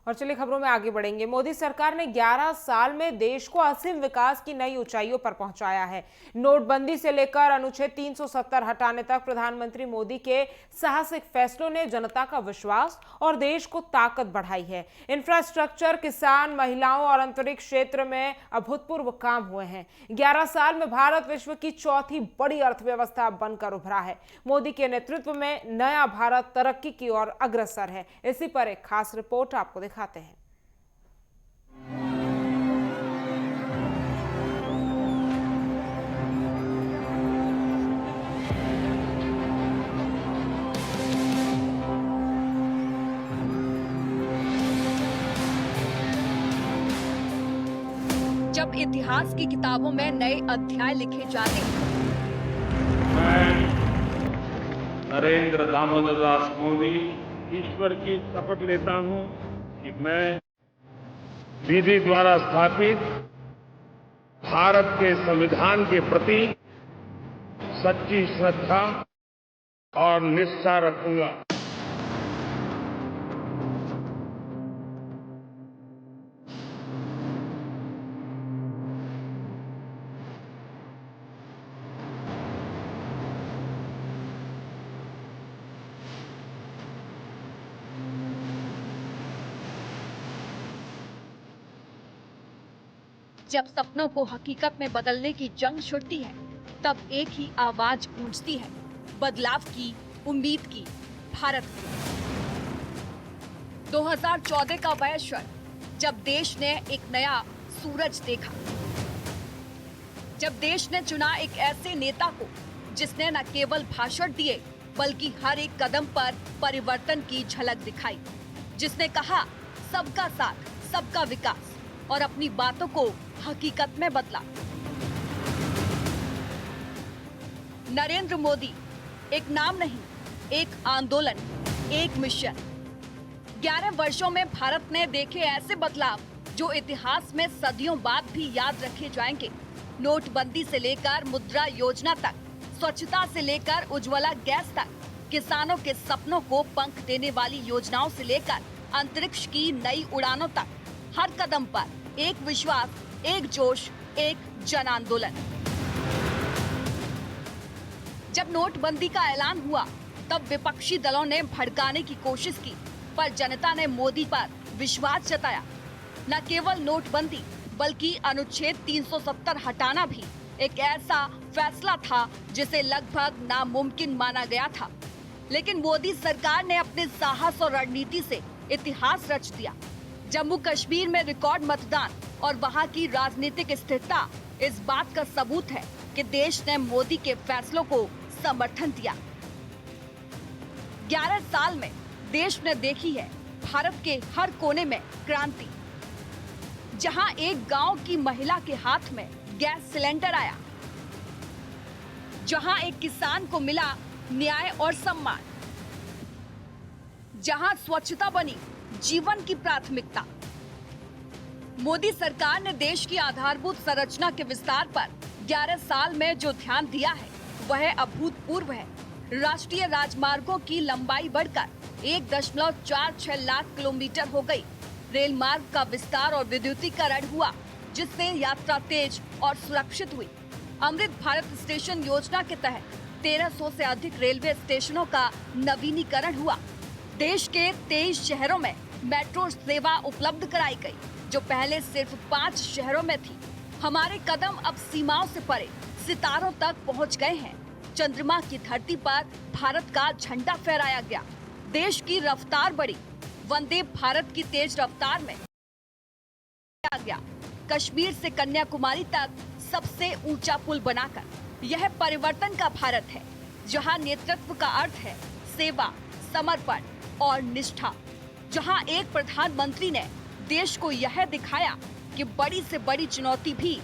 और चलिए खबरों में आगे बढ़ेंगे। मोदी सरकार ने 11 साल में देश को असीम विकास की नई ऊंचाइयों पर पहुंचाया है। नोटबंदी से लेकर अनुच्छेद 370 हटाने तक प्रधानमंत्री मोदी के साहसिक फैसलों ने जनता का विश्वास और देश को ताकत बढ़ाई है। इंफ्रास्ट्रक्चर, किसान, महिलाओं और अंतरिक्ष क्षेत्र में अभूतपूर्व काम हुए हैं। 11 साल में भारत विश्व की चौथी बड़ी अर्थव्यवस्था बनकर उभरा है। मोदी के नेतृत्व में नया भारत तरक्की की ओर अग्रसर है। इसी पर एक खास रिपोर्ट आपको दिखाते हैं। जब इतिहास की किताबों में नए अध्याय लिखे जाते हैं। मैं नरेंद्र दामोदर दास मोदी ईश्वर की शपथ लेता हूं कि मैं विधि द्वारा स्थापित भारत के संविधान के प्रति सच्ची श्रद्धा और निष्ठा रखूंगा। जब सपनों को हकीकत में बदलने की जंग छिड़ती है, तब एक ही आवाज गूंजती है, बदलाव की, उम्मीद की, भारत की। 2014 का वह क्षण, जब देश ने एक नया सूरज देखा, जब देश ने चुना एक ऐसे नेता को जिसने न केवल भाषण दिए बल्कि हर एक कदम पर परिवर्तन की झलक दिखाई, जिसने कहा सबका साथ, सबका विकास और अपनी बातों को हकीकत में बदला। नरेंद्र मोदी एक नाम नहीं, एक आंदोलन, एक मिशन। 11 वर्षों में भारत ने देखे ऐसे बदलाव जो इतिहास में सदियों बाद भी याद रखे जाएंगे। नोटबंदी से लेकर मुद्रा योजना तक, स्वच्छता से लेकर उज्ज्वला गैस तक, किसानों के सपनों को पंख देने वाली योजनाओं से लेकर अंतरिक्ष की नई उड़ानों तक, हर कदम पर एक विश्वास, एक जोश, एक जन आंदोलन। जब नोटबंदी का ऐलान हुआ, तब विपक्षी दलों ने भड़काने की कोशिश की, पर जनता ने मोदी पर विश्वास जताया। न केवल नोटबंदी बल्कि अनुच्छेद 370 हटाना भी एक ऐसा फैसला था जिसे लगभग नामुमकिन माना गया था। लेकिन मोदी सरकार ने अपने साहस और रणनीति से इतिहास रच दिया। जम्मू कश्मीर में रिकॉर्ड मतदान और वहां की राजनीतिक स्थिरता इस बात का सबूत है कि देश ने मोदी के फैसलों को समर्थन दिया। 11 साल में देश ने देखी है भारत के हर कोने में क्रांति। जहां एक गांव की महिला के हाथ में गैस सिलेंडर आया, जहां एक किसान को मिला न्याय और सम्मान, जहां स्वच्छता बनी जीवन की प्राथमिकता। मोदी सरकार ने देश की आधारभूत संरचना के विस्तार पर 11 साल में जो ध्यान दिया है वह अभूतपूर्व है। राष्ट्रीय राजमार्गों की लंबाई बढ़कर 1.46 लाख किलोमीटर हो गई। रेल मार्ग का विस्तार और विद्युतीकरण हुआ, जिससे यात्रा तेज और सुरक्षित हुई। अमृत भारत स्टेशन योजना के तहत 1300 से अधिक रेलवे स्टेशनों का नवीनीकरण हुआ। देश के 23 शहरों में मेट्रो सेवा उपलब्ध कराई गई, जो पहले सिर्फ 5 शहरों में थी। हमारे कदम अब सीमाओं से परे सितारों तक पहुंच गए हैं। चंद्रमा की धरती पर भारत का झंडा फहराया गया। देश की रफ्तार बढ़ी। वंदे भारत की तेज रफ्तार में गया। कश्मीर से कन्याकुमारी तक सबसे ऊंचा पुल बनाकर। यह परिवर्तन का भारत है, जहां नेतृत्व का अर्थ है सेवा, समर्पण और निष्ठा। जहां एक प्रधानमंत्री ने देश को यह दिखाया कि बड़ी से बड़ी चुनौती भी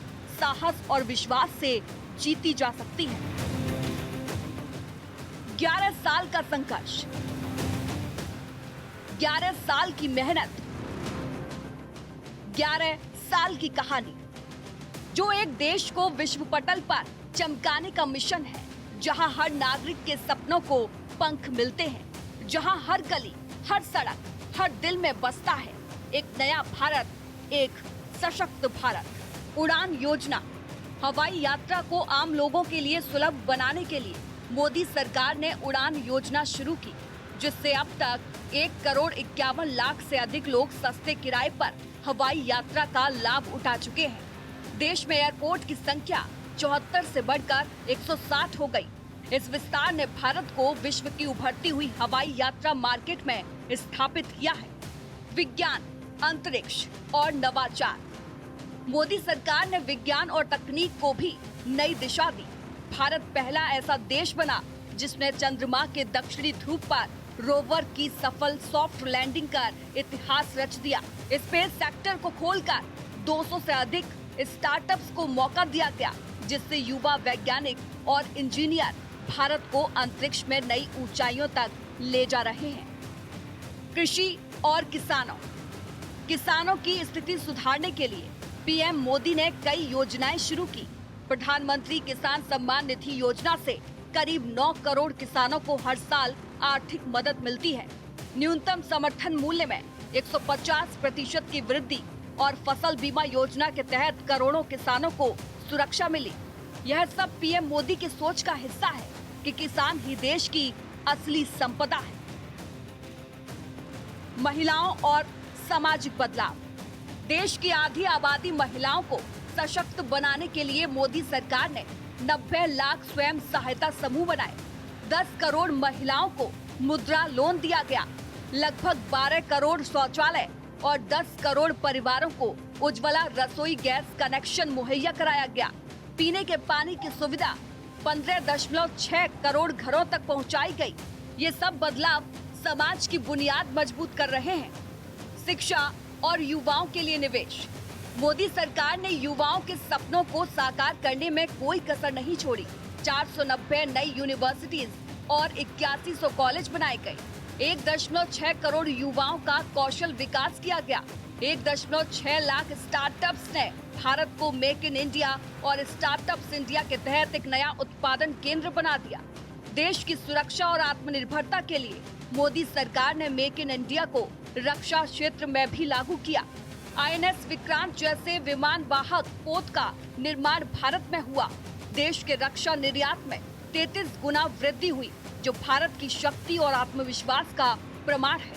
साहस और विश्वास से जीती जा सकती है। 11 साल का संघर्ष, 11 साल की मेहनत, 11 साल की कहानी, जो एक देश को विश्व पटल पर चमकाने का मिशन है, जहां हर नागरिक के सपनों को पंख मिलते हैं, जहां हर गली, हर सड़क, हर दिल में बसता है एक नया भारत, एक सशक्त भारत। उड़ान योजना। हवाई यात्रा को आम लोगों के लिए सुलभ बनाने के लिए मोदी सरकार ने उड़ान योजना शुरू की, जिससे अब तक 1,51,00,000 से अधिक लोग सस्ते किराए पर हवाई यात्रा का लाभ उठा चुके हैं। देश में एयरपोर्ट की संख्या 74 से बढ़कर 160 हो गई। इस विस्तार ने भारत को विश्व की उभरती हुई हवाई यात्रा मार्केट में स्थापित किया है। विज्ञान, अंतरिक्ष और नवाचार। मोदी सरकार ने विज्ञान और तकनीक को भी नई दिशा दी। भारत पहला ऐसा देश बना जिसने चंद्रमा के दक्षिणी ध्रुव पर रोवर की सफल सॉफ्ट लैंडिंग कर इतिहास रच दिया। स्पेस सेक्टर को खोलकर 200 से अधिक स्टार्टअप्स को मौका दिया गया, जिससे युवा वैज्ञानिक और इंजीनियर भारत को अंतरिक्ष में नई ऊंचाइयों तक ले जा रहे हैं। कृषि और किसानों। किसानों की स्थिति सुधारने के लिए पीएम मोदी ने कई योजनाएं शुरू की। प्रधानमंत्री किसान सम्मान निधि योजना से करीब 9 करोड़ किसानों को हर साल आर्थिक मदद मिलती है। न्यूनतम समर्थन मूल्य में 150% की वृद्धि और फसल बीमा योजना के तहत करोड़ों किसानों को सुरक्षा मिली। यह सब पीएम मोदी की सोच का हिस्सा है कि किसान ही देश की असली संपदा है। महिलाओं और सामाजिक बदलाव। देश की आधी आबादी महिलाओं को सशक्त बनाने के लिए मोदी सरकार ने 90 लाख स्वयं सहायता समूह बनाए। 10 करोड़ महिलाओं को मुद्रा लोन दिया गया। लगभग 12 करोड़ शौचालय और 10 करोड़ परिवारों को उज्ज्वला रसोई गैस कनेक्शन मुहैया कराया गया। पीने के पानी की सुविधा 15.6 करोड़ घरों तक पहुंचाई गई। ये सब बदलाव समाज की बुनियाद मजबूत कर रहे हैं। शिक्षा और युवाओं के लिए निवेश। मोदी सरकार ने युवाओं के सपनों को साकार करने में कोई कसर नहीं छोड़ी। 490 नई यूनिवर्सिटीज और 8100 कॉलेज बनाए गए। 1.6 करोड़ युवाओं का कौशल विकास किया गया। 1.6 लाख स्टार्टअप्स ने भारत को मेक इन इंडिया और स्टार्टअप्स इंडिया के तहत एक नया उत्पादन केंद्र बना दिया। देश की सुरक्षा और आत्मनिर्भरता के लिए मोदी सरकार ने मेक इन इंडिया को रक्षा क्षेत्र में भी लागू किया। INS विक्रांत जैसे विमान वाहक पोत का निर्माण भारत में हुआ। देश के रक्षा निर्यात में 33 गुना वृद्धि हुई, जो भारत की शक्ति और आत्मविश्वास का प्रमाण है।